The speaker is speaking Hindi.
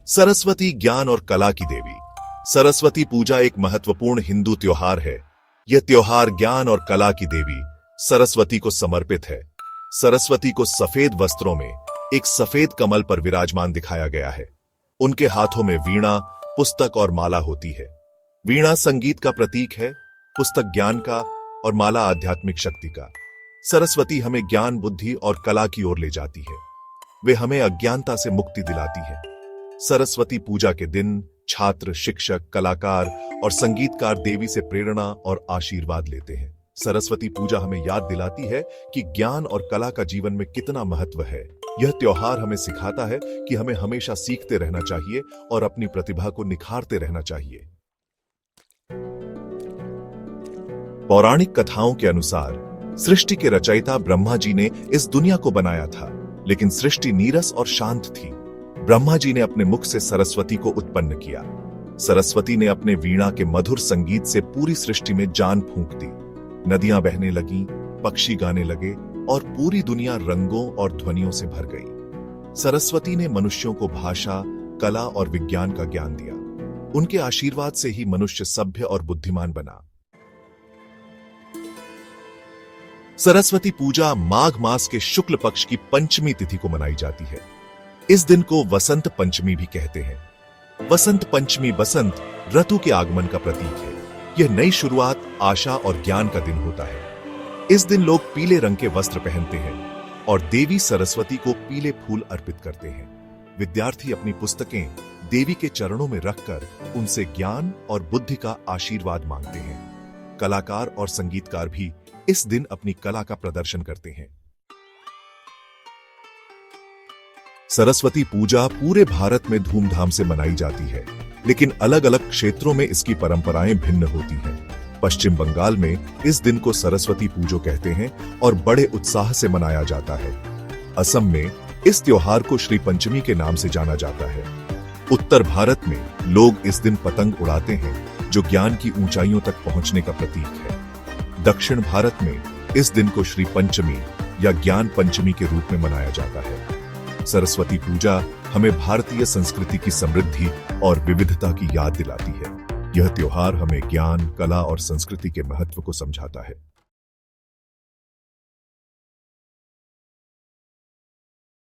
सरस्वती ज्ञान और कला की देवी। सरस्वती पूजा एक महत्वपूर्ण हिंदू त्योहार है। यह त्योहार ज्ञान और कला की देवी सरस्वती को समर्पित है। सरस्वती को सफेद वस्त्रों में एक सफेद कमल पर विराजमान दिखाया गया है। उनके हाथों में वीणा, पुस्तक और माला होती है। वीणा संगीत का प्रतीक है, पुस्तक ज्ञान का और माला आध्यात्मिक शक्ति का। सरस्वती हमें ज्ञान, बुद्धि और कला की ओर ले जाती है। वे हमें अज्ञानता से मुक्ति दिलाती है। सरस्वती पूजा के दिन छात्र, शिक्षक, कलाकार और संगीतकार देवी से प्रेरणा और आशीर्वाद लेते हैं। सरस्वती पूजा हमें याद दिलाती है कि ज्ञान और कला का जीवन में कितना महत्व है। यह त्योहार हमें सिखाता है कि हमें हमेशा सीखते रहना चाहिए और अपनी प्रतिभा को निखारते रहना चाहिए। पौराणिक कथाओं के अनुसार सृष्टि के रचयिता ब्रह्मा जी ने इस दुनिया को बनाया था, लेकिन सृष्टि नीरस और शांत थी। ब्रह्मा जी ने अपने मुख से सरस्वती को उत्पन्न किया। सरस्वती ने अपने वीणा के मधुर संगीत से पूरी सृष्टि में जान फूंक दी। नदियां बहने लगीं, पक्षी गाने लगे और पूरी दुनिया रंगों और ध्वनियों से भर गई। सरस्वती ने मनुष्यों को भाषा, कला और विज्ञान का ज्ञान दिया। उनके आशीर्वाद से ही मनुष्य सभ्य और बुद्धिमान बना। सरस्वती पूजा माघ मास के शुक्ल पक्ष की पंचमी तिथि को मनाई जाती है। इस दिन को वसंत पंचमी भी कहते हैं। वसंत पंचमी बसंत ऋतु के आगमन का प्रतीक है। यह नई शुरुआत, आशा और ज्ञान का दिन होता है। इस दिन लोग पीले रंग के वस्त्र पहनते हैं और देवी सरस्वती को पीले फूल अर्पित करते हैं। विद्यार्थी अपनी पुस्तकें देवी के चरणों में रखकर उनसे ज्ञान और बुद्धि का आशीर्वाद मांगते हैं। कलाकार और संगीतकार भी इस दिन अपनी कला का प्रदर्शन करते हैं। सरस्वती पूजा पूरे भारत में धूमधाम से मनाई जाती है, लेकिन अलग अलग क्षेत्रों में इसकी परंपराएं भिन्न होती हैं। पश्चिम बंगाल में इस दिन को सरस्वती पूजा कहते हैं और बड़े उत्साह से मनाया जाता है। असम में इस त्योहार को श्री पंचमी के नाम से जाना जाता है। उत्तर भारत में लोग इस दिन पतंग उड़ाते हैं, जो ज्ञान की ऊंचाइयों तक पहुंचने का प्रतीक है। दक्षिण भारत में इस दिन को श्री पंचमी या ज्ञान पंचमी के रूप में मनाया जाता है। सरस्वती पूजा हमें भारतीय संस्कृति की समृद्धि और विविधता की याद दिलाती है। यह त्योहार हमें ज्ञान, कला और संस्कृति के महत्व को समझाता है।